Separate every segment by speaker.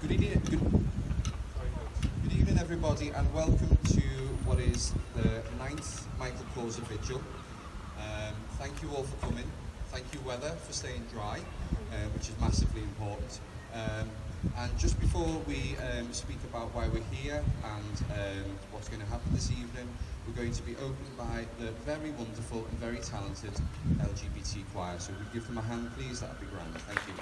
Speaker 1: Good evening, everybody, and welcome to what is the 9th Michael Cllr vigil. Thank you all for coming. Thank you, weather, for staying dry, which is massively important. And just before we speak about why we're here and what's going to happen this evening, we're going to be opened by the very wonderful and very talented LGBT choir. So if we give them a hand, please, that'd be grand. Thank you.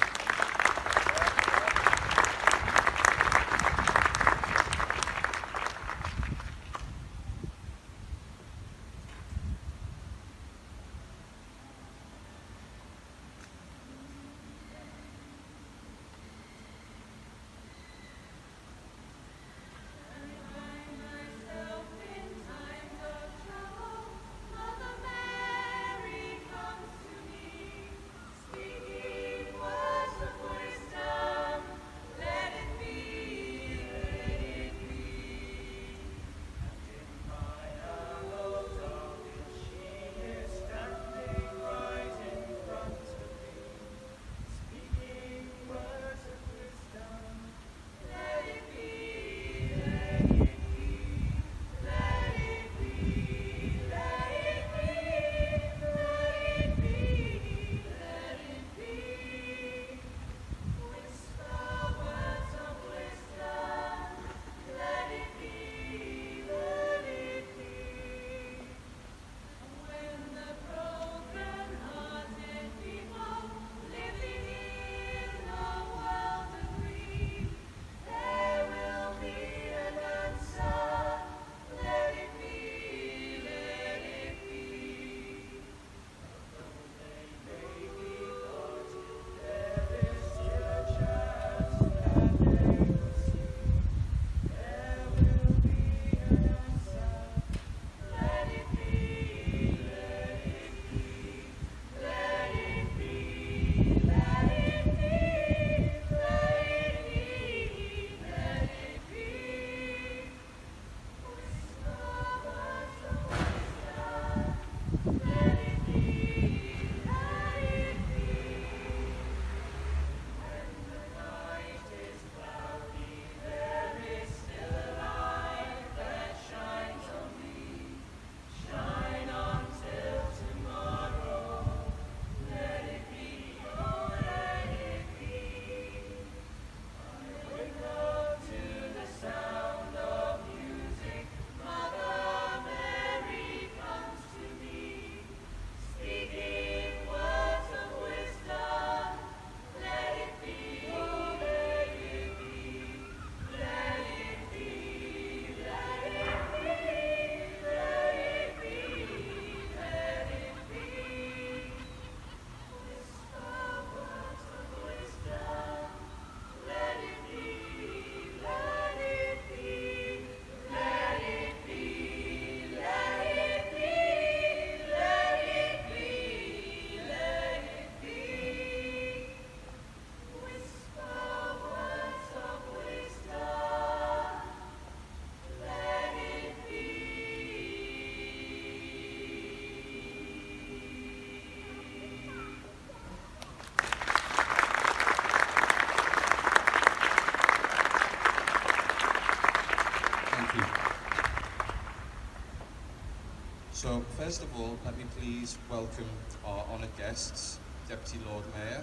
Speaker 1: So, first of all, let me please welcome our honoured guests, Deputy Lord Mayor,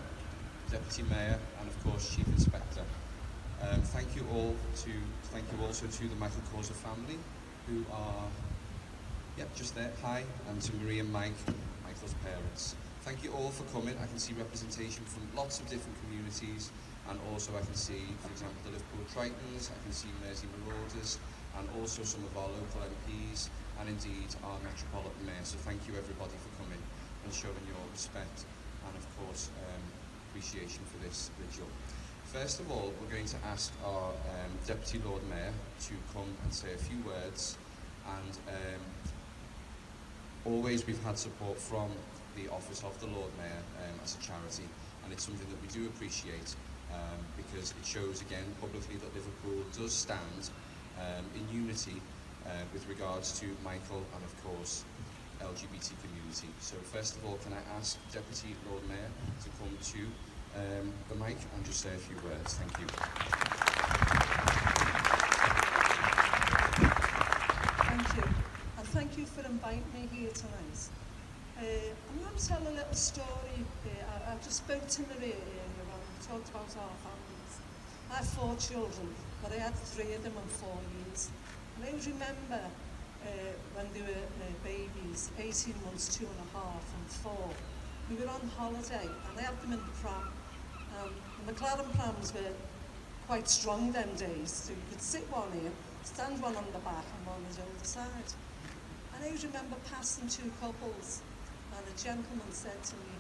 Speaker 1: Deputy Mayor, and of course Chief Inspector. Thank you also to the Michael Cllr family, who are, just there. Hi, and to Marie and Mike, Michael's parents. Thank you all for coming. I can see representation from lots of different communities, and also I can see, for example, the Liverpool Tritons, I can see Mersey Marauders, and also some of our local MPs, and indeed our Metropolitan Mayor. So thank you everybody for coming and showing your respect and of course appreciation for this vigil. First of all, we're going to ask our Deputy Lord Mayor to come and say a few words, and always we've had support from the Office of the Lord Mayor as a charity, and it's something that we do appreciate because it shows again publicly that Liverpool does stand in unity with regards to Michael and of course LGBT community. So first of all, can I ask Deputy Lord Mayor to come to the mic and just say a few words. Thank you.
Speaker 2: inviting me here tonight. I'm going to tell a little story. I just spoke to Maria earlier on, talked about our families. I have 4 children, but I had 3 of them in 4 years. And I always remember when they were babies, 18 months, 2 and a half, and 4. We were on holiday, and I had them in the pram. And the Cllr prams were quite strong them days, so you could sit one here, stand one on the back and one on the other side. And I always remember passing 2 couples, and a gentleman said to me,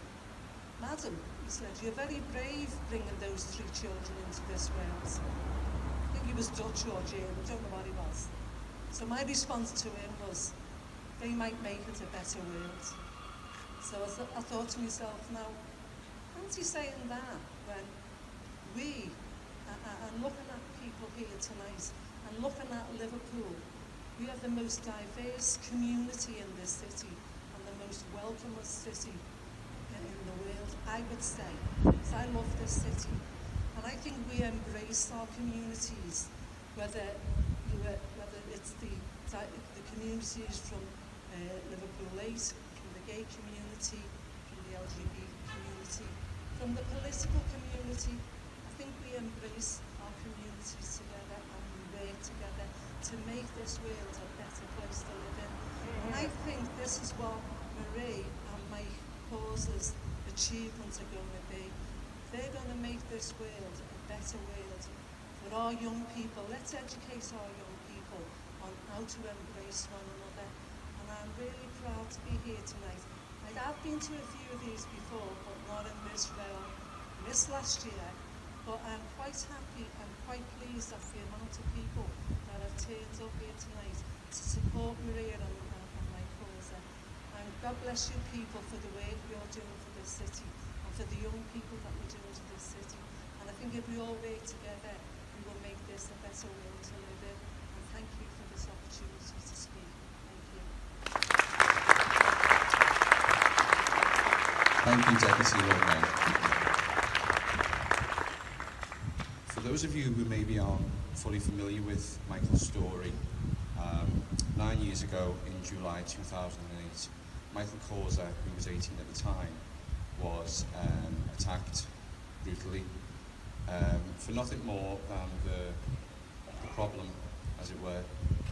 Speaker 2: "Madam," he said, "you're very brave bringing those 3 children into this world." I think he was Dutch or German, I don't know what he was. So my response to him was, they might make it a better world. So I thought to myself, now, how's he saying that when we are looking at people here tonight and looking at Liverpool? We have the most diverse community in this city and the most welcomest city in the world, I would say. So I love this city. And I think we embrace our communities, whether it's the communities from Liverpool 8, from the gay community, from the LGBT community, from the political community. I think we embrace our communities together and we work together to make this world a better place to live in. And I think this is what Marie and Mike Cause's achievements are going to be. They're going to make this world a better world for our young people. Let's educate our young people on how to embrace one another. And I'm really proud to be here tonight. I've been to a few of these before, but not in this realm. Missed last year, but I'm quite happy and quite pleased at the amount of people that have turned up here tonight to support Maria and my cause. And God bless you people for the work you're doing for this city and for the young people that we're doing to this city. And I think if we all work together, we will make this a better world to live in. And thank you for this opportunity to speak. Thank you.
Speaker 1: Thank you, Deputy Lord Mayor. For those of you who maybe aren't fully familiar with Michael's story, 9 years ago in July 2008, Michael Cllr, who was 18 at the time, was attacked brutally for nothing more than the problem, as it were,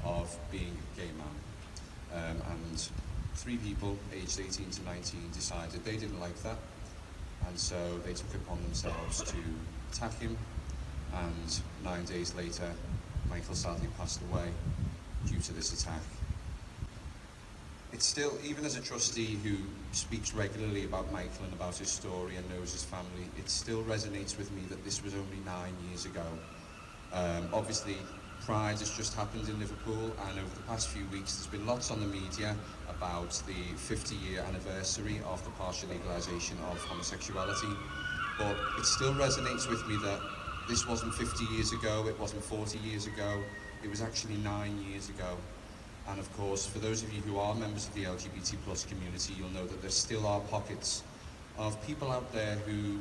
Speaker 1: of being a gay man. And 3 people, aged 18 to 19, decided they didn't like that, and so they took it upon themselves to attack him, and 9 days later, Michael sadly passed away due to this attack. It's still, even as a trustee who speaks regularly about Michael and about his story and knows his family, it still resonates with me that this was only 9 years ago. Obviously, Pride has just happened in Liverpool, and over the past few weeks there's been lots on the media about the 50-year anniversary of the partial legalisation of homosexuality, but it still resonates with me that this wasn't 50 years ago, it wasn't 40 years ago, it was actually 9 years ago. And of course, for those of you who are members of the LGBT plus community, you'll know that there still are pockets of people out there who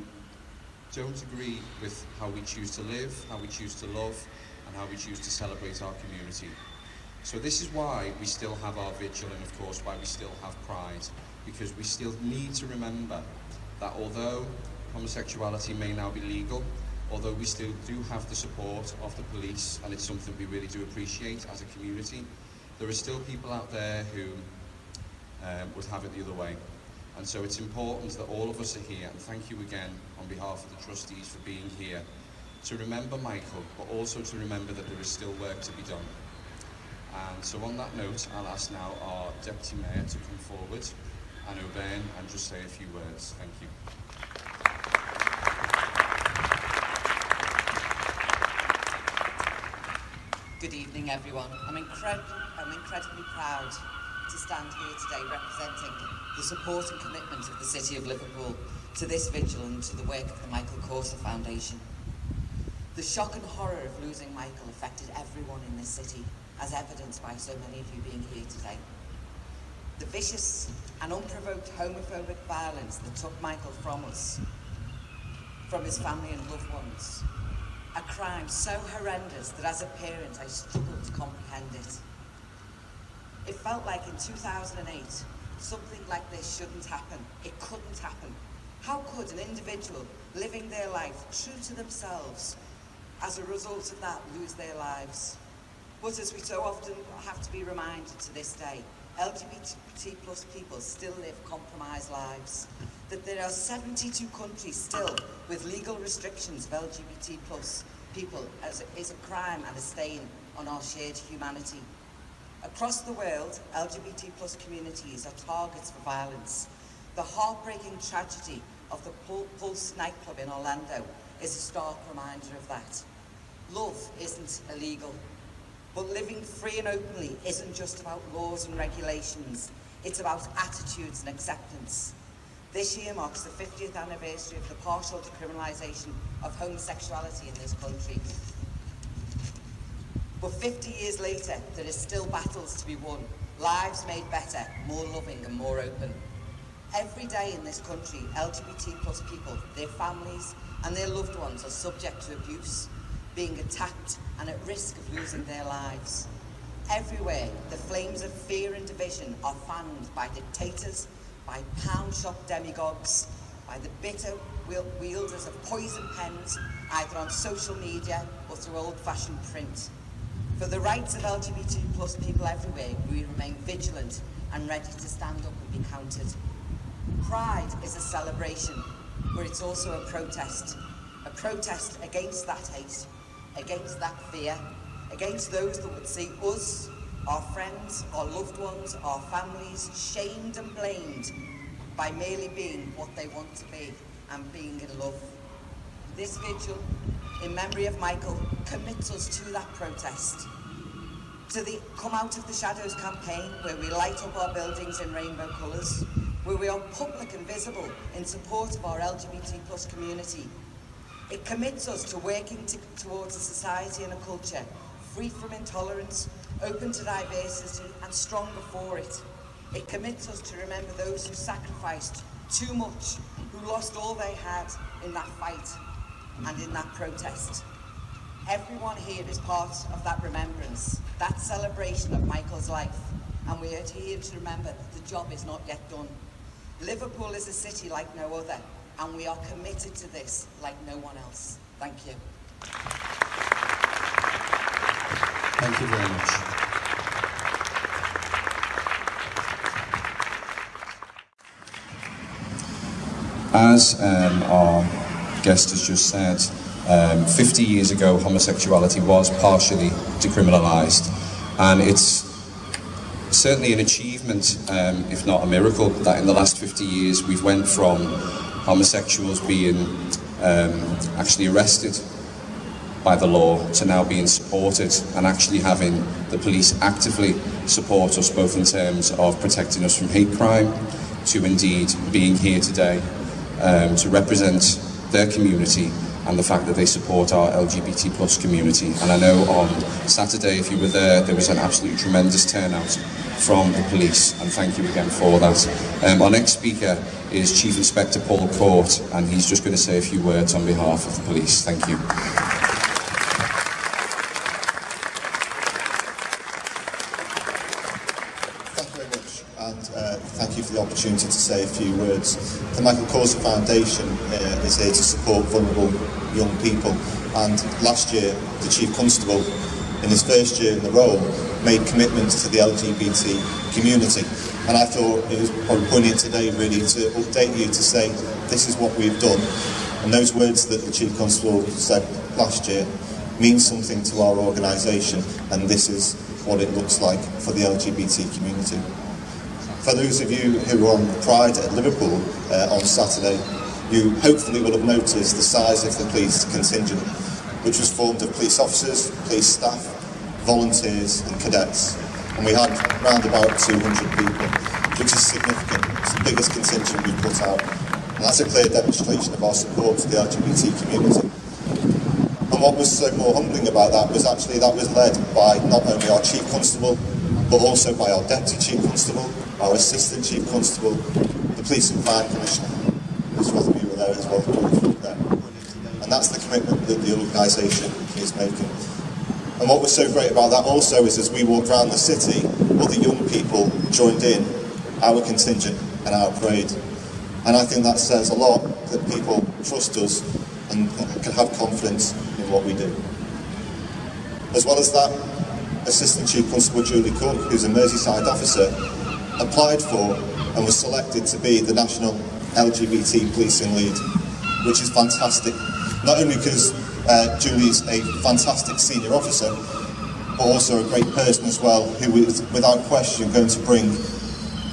Speaker 1: don't agree with how we choose to live, how we choose to love, and how we choose to celebrate our community. So this is why we still have our vigil, and of course why we still have Pride, because we still need to remember that although homosexuality may now be legal, although we still do have the support of the police, and it's something we really do appreciate as a community, there are still people out there who would have it the other way. And so it's important that all of us are here, and thank you again on behalf of the trustees for being here, to remember Michael, but also to remember that there is still work to be done. And so on that note, I'll ask now our Deputy Mayor to come forward and Oban and just say a few words. Thank you.
Speaker 3: Good evening, everyone. I'm incredibly proud to stand here today representing the support and commitment of the City of Liverpool to this vigil and to the work of the Michael Cllr Foundation. The shock and horror of losing Michael affected everyone in this city, as evidenced by so many of you being here today. The vicious and unprovoked homophobic violence that took Michael from us, from his family and loved ones, a crime so horrendous that as a parent I struggle to comprehend it. It felt like in 2008, something like this shouldn't happen. It couldn't happen. How could an individual living their life true to themselves, as a result of that, lose their lives? But as we so often have to be reminded to this day, LGBT plus people still live compromised lives. That there are 72 countries still with legal restrictions of LGBT plus people as is a crime and a stain on our shared humanity. Across the world, LGBT plus communities are targets for violence. The heartbreaking tragedy of the Pulse nightclub in Orlando is a stark reminder of that. Love isn't illegal, but living free and openly isn't just about laws and regulations, it's about attitudes and acceptance. This year marks the 50th anniversary of the partial decriminalisation of homosexuality in this country. But 50 years later, there are still battles to be won, lives made better, more loving and more open. Every day in this country, LGBT plus people, their families and their loved ones are subject to abuse, being attacked and at risk of losing their lives. Everywhere, the flames of fear and division are fanned by dictators, by pound shop demagogues, by the bitter wielders of poison pens, either on social media or through old-fashioned print. For the rights of LGBT plus people everywhere, we remain vigilant and ready to stand up and be counted. Pride is a celebration, but it's also a protest against that hate, against that fear, against those that would see us, our friends, our loved ones, our families, shamed and blamed by merely being what they want to be and being in love. This vigil, in memory of Michael, commits us to that protest, to the Come Out of the Shadows campaign, where we light up our buildings in rainbow colours, where we are public and visible in support of our LGBT plus community. It commits us to working towards a society and a culture free from intolerance, open to diversity and stronger for it. It commits us to remember those who sacrificed too much, who lost all they had in that fight and in that protest. Everyone here is part of that remembrance, that celebration of Michael's life, and we are here to remember that the job is not yet done. Liverpool is a city like no other, and we are committed to this like no one else. Thank you.
Speaker 1: Thank you very much. As our guest has just said, 50 years ago homosexuality was partially decriminalised, and it's certainly an achievement, if not a miracle, that in the last 50 years we've went from homosexuals being actually arrested by the law to now being supported and actually having the police actively support us, both in terms of protecting us from hate crime to indeed being here today to represent their community and the fact that they support our LGBT plus community. And I know on Saturday, if you were there was an absolutely tremendous turnout from the police, and thank you again for that. Our next speaker is Chief Inspector Paul Court, and he's just going to say a few words on behalf of the police. Thank you.
Speaker 4: Thank you very much, and thank you for the opportunity to say a few words. The Michael Cllr Foundation is here to support vulnerable young people, and last year the Chief Constable, in his first year in the role, made commitments to the LGBT community, and I thought it was probably poignant today really to update you to say this is what we've done, and those words that the Chief Constable said last year mean something to our organisation, and this is what it looks like for the LGBT community. For those of you who were on Pride at Liverpool on Saturday, you hopefully will have noticed the size of the police contingent, which was formed of police officers, police staff, volunteers and cadets. And we had around about 200 people, which is significant. It's the biggest contingent we've put out. And that's a clear demonstration of our support to the LGBT community. And what was so more humbling about that was actually that was led by not only our Chief Constable, but also by our Deputy Chief Constable, our Assistant Chief Constable, the Police and Crime Commissioner, as well as you were there as well. And that's the commitment that the organisation is making. And what was so great about that also is as we walked around the city, other young people joined in our contingent and our parade. And I think that says a lot, that people trust us and can have confidence in what we do. As well as that, Assistant Chief Constable Julie Cook, who's a Merseyside officer, applied for and was selected to be the National LGBT Policing Lead, which is fantastic. Not only because Julie's a fantastic senior officer, but also a great person as well, who is without question going to bring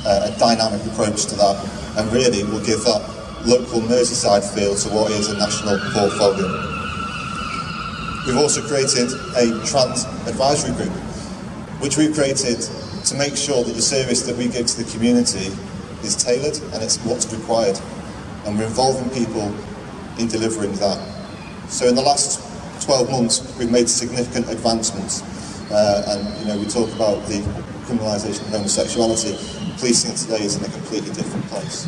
Speaker 4: a dynamic approach to that, and really will give that local Merseyside feel to what is a national portfolio. We've also created a trans advisory group, which we've created to make sure that the service that we give to the community is tailored and it's what's required. And we're involving people in delivering that. So in the last 12 months, we've made significant advancements. And we talk about the criminalisation of homosexuality. Policing today is in a completely different place.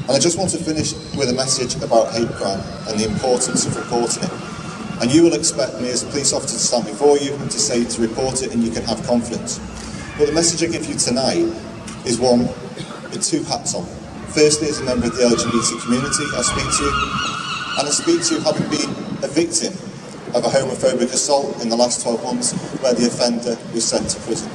Speaker 4: And I just want to finish with a message about hate crime and the importance of reporting it. And you will expect me as a police officer to stand before you and to say to report it and you can have confidence. But the message I give you tonight is one with two hats on. Firstly, as a member of the LGBT community, I speak to you, and I speak to you having been a victim of a homophobic assault in the last 12 months where the offender was sent to prison.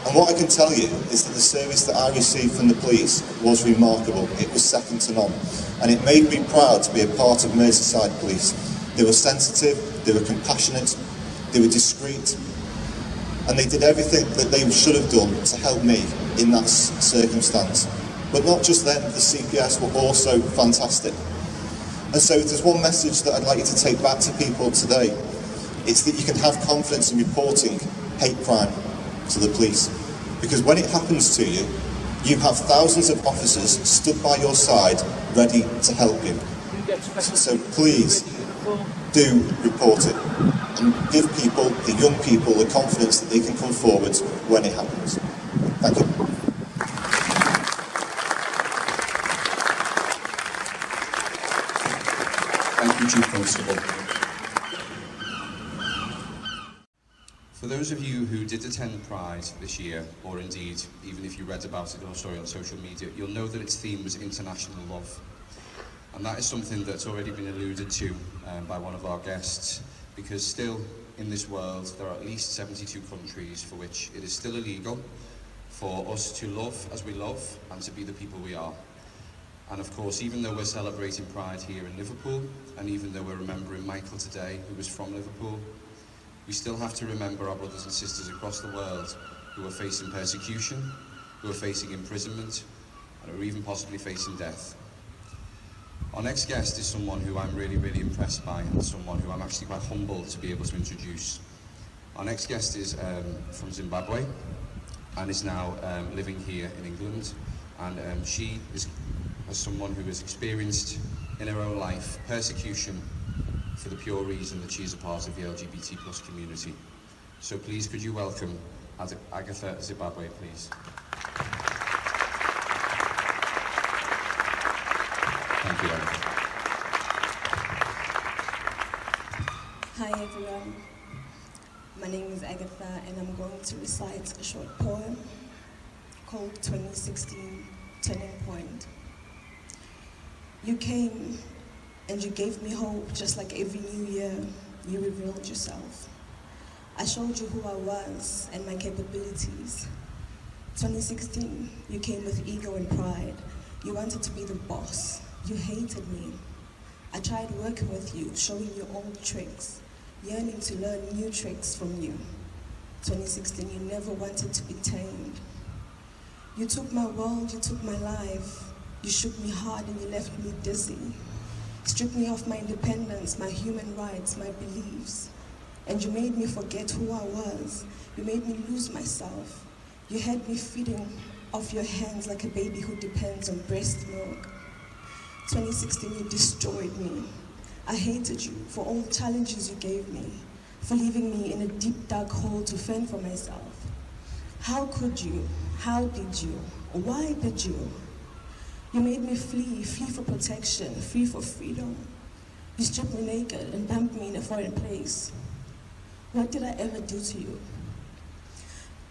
Speaker 4: And what I can tell you is that the service that I received from the police was remarkable. It was second to none. And it made me proud to be a part of Merseyside Police. They were sensitive, they were compassionate, they were discreet, and they did everything that they should have done to help me in that circumstance. But not just them, the CPS were also fantastic. And so if there's one message that I'd like you to take back to people today, it's that you can have confidence in reporting hate crime to the police. Because when it happens to you, you have thousands of officers stood by your side ready to help you. So please do report it and give people, the young people, the confidence that they can come forward when it happens. Thank you.
Speaker 1: Thank you, Chief Constable. For those of you who did attend Pride this year, or indeed, even if you read about it on social media, you'll know that its theme was international love. And that is something that's already been alluded to by one of our guests, because still in this world there are at least 72 countries for which it is still illegal for us to love as we love and to be the people we are. And of course, even though we're celebrating Pride here in Liverpool, and even though we're remembering Michael today, who was from Liverpool, we still have to remember our brothers and sisters across the world who are facing persecution, who are facing imprisonment, and are even possibly facing death. Our next guest is someone who I'm really, really impressed by, and someone who I'm actually quite humbled to be able to introduce. Our next guest is from Zimbabwe, and is now living here in England. And she is someone who has experienced in her own life persecution for the pure reason that she is a part of the LGBT plus community. So please could you welcome Agatha Zimbabwe, please. Thank you, Agatha.
Speaker 5: Hi everyone, my name is Agatha and I'm going to recite a short poem called 2016 Turning Point. You came and you gave me hope, just like every new year you revealed yourself. I showed you who I was and my capabilities. 2016, you came with ego and pride. You wanted to be the boss. You hated me. I tried working with you, showing you old tricks, yearning to learn new tricks from you. 2016, you never wanted to be tamed. You took my world, you took my life. You shook me hard and you left me dizzy. Stripped me of my independence, my human rights, my beliefs. And you made me forget who I was. You made me lose myself. You had me feeding off your hands like a baby who depends on breast milk. 2016, you destroyed me. I hated you for all the challenges you gave me, for leaving me in a deep, dark hole to fend for myself. How could you? How did you? Why did you? You made me flee for protection, free for freedom. You stripped me naked and dumped me in a foreign place. What did I ever do to you?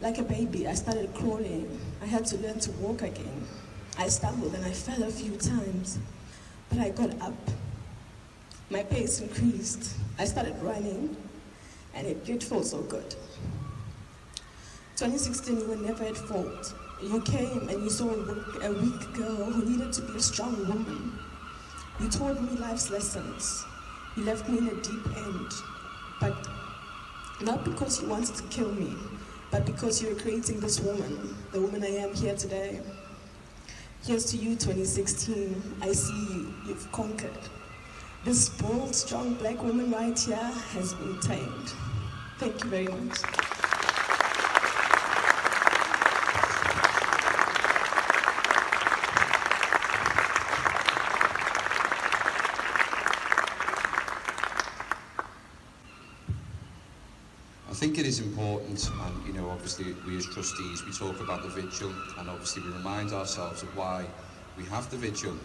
Speaker 5: Like a baby, I started crawling. I had to learn to walk again. I stumbled and I fell a few times, but I got up. My pace increased. I started running, and it did feel so good. 2016, you were never at fault. You came and you saw a weak girl who needed to be a strong woman. You taught me life's lessons. You left me in a deep end, but not because you wanted to kill me, but because you were creating this woman, the woman I am here today. Here's to you, 2016. I see you. You've conquered. This bold, strong black woman right here has been tamed. Thank you very much.
Speaker 1: I think it is important, and you know, obviously we as trustees, we talk about the vigil, and obviously we remind ourselves of why we have the vigil.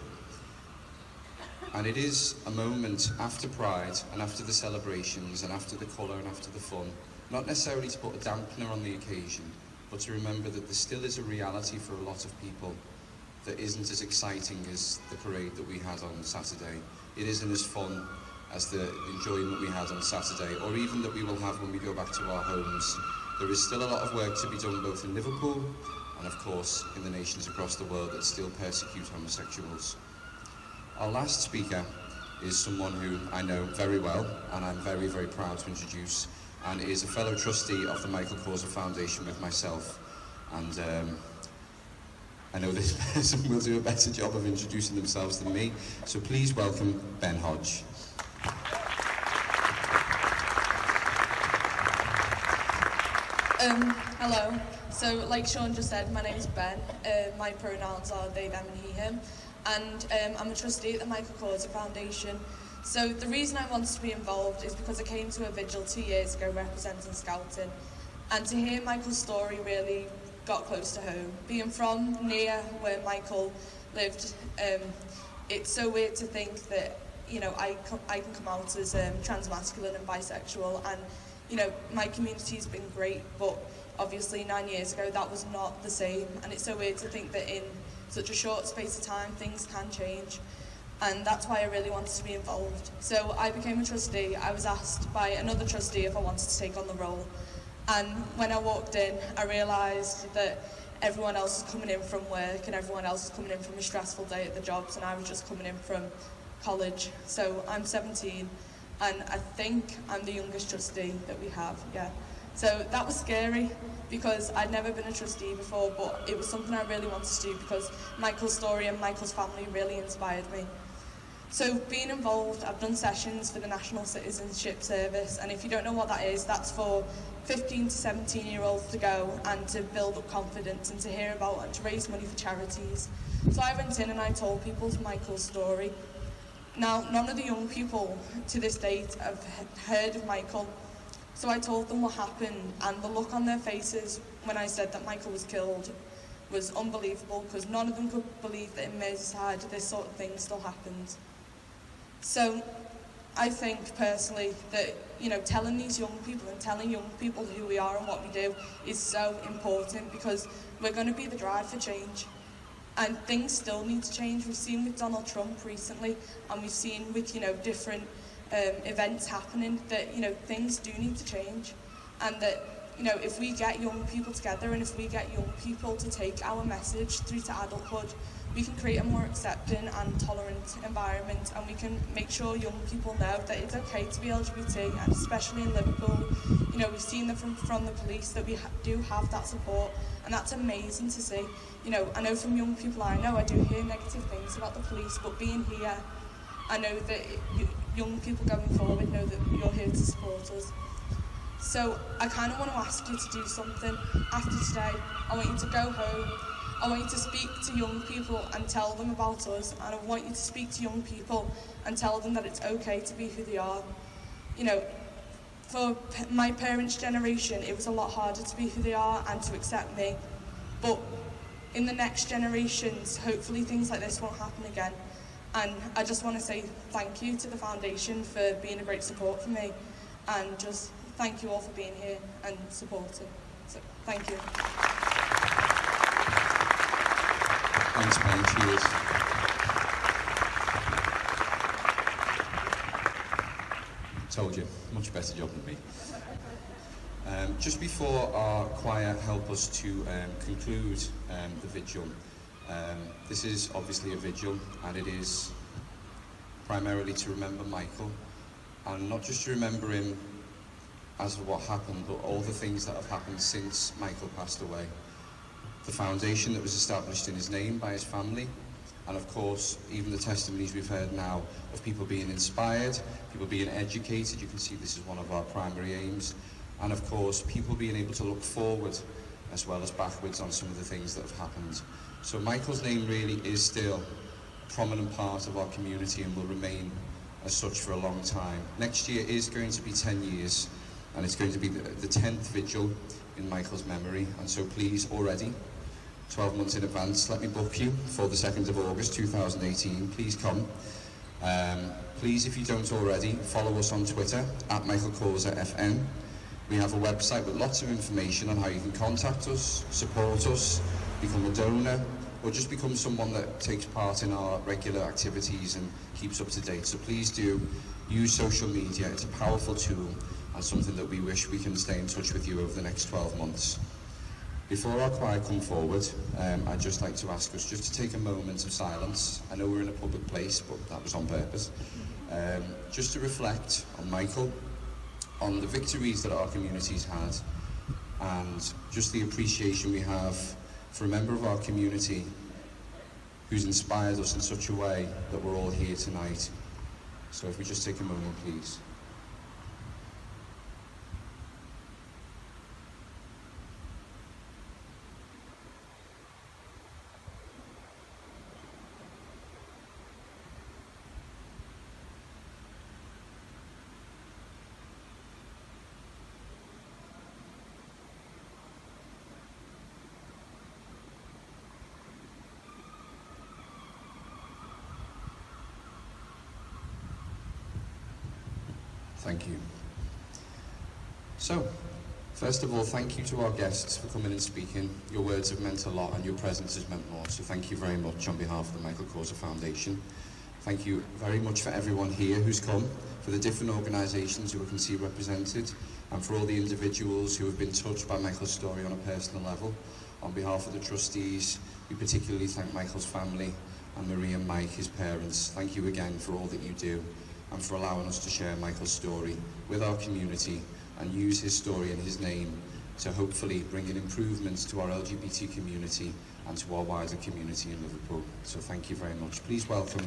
Speaker 1: And it is a moment after Pride, and after the celebrations, and after the colour, and after the fun, not necessarily to put a dampener on the occasion, but to remember that there still is a reality for a lot of people that isn't as exciting as the parade that we had on Saturday. It isn't as fun as the enjoyment we had on Saturday, or even that we will have when we go back to our homes. There is still a lot of work to be done both in Liverpool and of course in the nations across the world that still persecute homosexuals. Our last speaker is someone who I know very well and I'm very, very proud to introduce, and is a fellow trustee of the Michael Cllr Foundation with myself, and I know this person will do a better job of introducing themselves than me, so please welcome Ben Hodge.
Speaker 6: Hello. So, like Sean just said, my name is Ben. My pronouns are they, them, and he, him. And I'm a trustee at the Michael Cllr Foundation. So the reason I wanted to be involved is because I came to a vigil 2 years ago representing Scouting. And to hear Michael's story really got close to home. Being from near where Michael lived, it's so weird to think that, you know, I can come out as transmasculine and bisexual, and you know, my community's been great, but obviously 9 years ago that was not the same, and it's so weird to think that in such a short space of time things can change, and that's why I really wanted to be involved. So I became a trustee. I was asked by another trustee if I wanted to take on the role, and when I walked in I realised that everyone else is coming in from work and everyone else is coming in from a stressful day at the jobs, and I was just coming in from college. So I'm 17 and I think I'm the youngest trustee that we have, yeah. So that was scary because I'd never been a trustee before, but it was something I really wanted to do because Michael's story and Michael's family really inspired me. So being involved, I've done sessions for the National Citizenship Service, and if you don't know what that is, that's for 15 to 17-year-olds to go and to build up confidence and to hear about and to raise money for charities. So I went in and I told people Michael's story. Now, none of the young people to this date have heard of Michael, so I told them what happened, and the look on their faces when I said that Michael was killed was unbelievable, because none of them could believe that in Merseyside this sort of thing still happens. So I think personally that, you know, telling these young people and telling young people who we are and what we do is so important, because we're going to be the drive for change. And things still need to change. We've seen with Donald Trump recently, and we've seen with, you know, different events happening that, you know, things do need to change. And that, you know, if we get young people together and if we get young people to take our message through to adulthood, we can create a more accepting and tolerant environment, and we can make sure young people know that it's okay to be LGBT, and especially in Liverpool, you know, we've seen that from the police that we do have that support, and that's amazing to see. You know, I know from young people I know, I do hear negative things about the police, but being here, I know that young people going forward know that you're here to support us. So I kind of want to ask you to do something after today. I want you to go home. I want you to speak to young people and tell them about us, and I want you to speak to young people and tell them that it's okay to be who they are. You know, for my parents' generation, it was a lot harder to be who they are and to accept me, but in the next generations, hopefully things like this won't happen again. And I just want to say thank you to the foundation for being a great support for me, and just thank you all for being here and supporting. So, thank you.
Speaker 1: Thanks, Ben. Cheers. Told you, much better job than me. Just before our choir help us to conclude the vigil, this is obviously a vigil, and it is primarily to remember Michael, and not just to remember him as of what happened, but all the things that have happened since Michael passed away. The foundation that was established in his name by his family, and of course, even the testimonies we've heard now of people being inspired, people being educated. You can see this is one of our primary aims. And of course, people being able to look forward as well as backwards on some of the things that have happened. So Michael's name really is still a prominent part of our community and will remain as such for a long time. Next year is going to be 10 years, and it's going to be the 10th vigil in Michael's memory. And so please, already, 12 months in advance, let me book you for the 2nd of August 2018. Please come. Please, if you don't already, follow us on Twitter at @MichaelCllr_FM. We have a website with lots of information on how you can contact us, support us, become a donor, or just become someone that takes part in our regular activities and keeps up to date. So please do use social media. It's a powerful tool and something that we wish we can stay in touch with you over the next 12 months. Before our choir come forward, I'd just like to ask us just to take a moment of silence. I know we're in a public place, but that was on purpose. Just to reflect on Michael, on the victories that our community's had, and just the appreciation we have for a member of our community who's inspired us in such a way that we're all here tonight. So if we just take a moment, please. Thank you. So, first of all, thank you to our guests for coming and speaking. Your words have meant a lot and your presence has meant more, so thank you very much on behalf of the Michael Cllr Foundation. Thank you very much for everyone here who's come, for the different organisations who we can see represented, and for all the individuals who have been touched by Michael's story on a personal level. On behalf of the trustees, we particularly thank Michael's family and Marie and Mike, his parents. Thank you again for all that you do, and for allowing us to share Michael's story with our community and use his story and his name to hopefully bring in improvements to our LGBT community and to our wider community in Liverpool. So thank you very much. Please welcome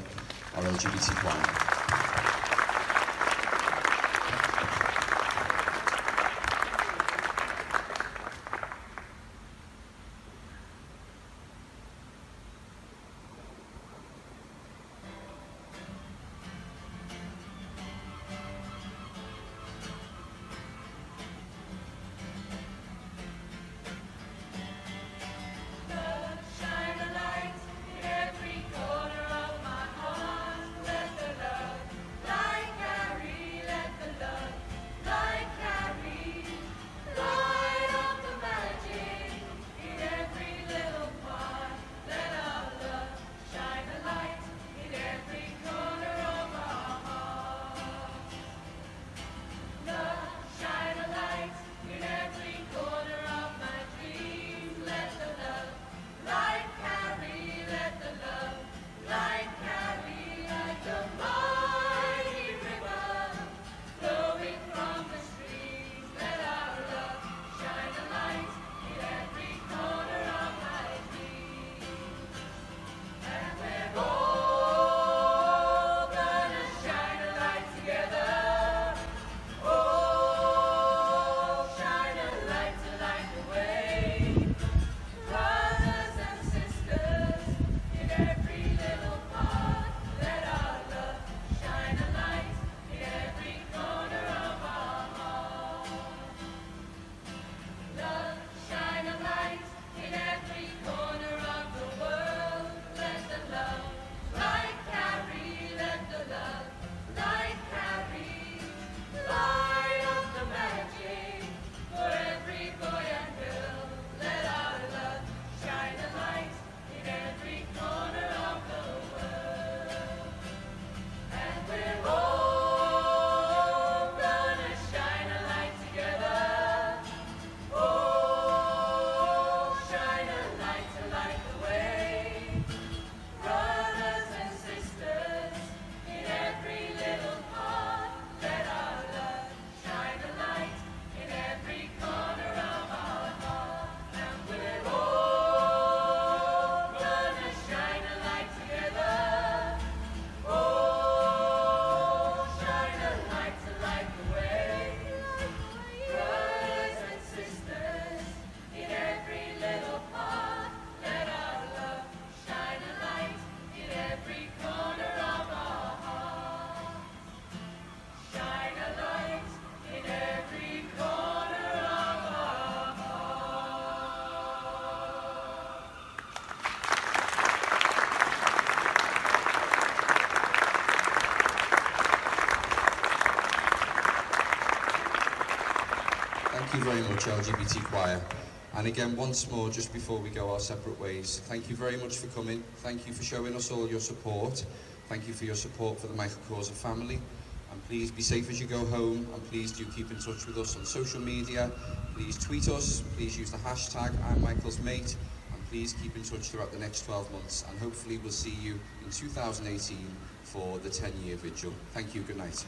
Speaker 1: our LGBT choir.
Speaker 7: Shine a light in every corner of my heart. Let the love
Speaker 1: Thank you very much, LGBT Choir. And again, once more, just before we go our separate ways, thank you very much for coming. Thank you for showing us all your support. Thank you for your support for the Michael Cllr family. And please be safe as you go home, and please do keep in touch with us on social media. Please tweet us, please use the hashtag I'm Michael's Mate, and please keep in touch throughout the next 12 months. And hopefully we'll see you in 2018 for the 10-year vigil. Thank you, good night.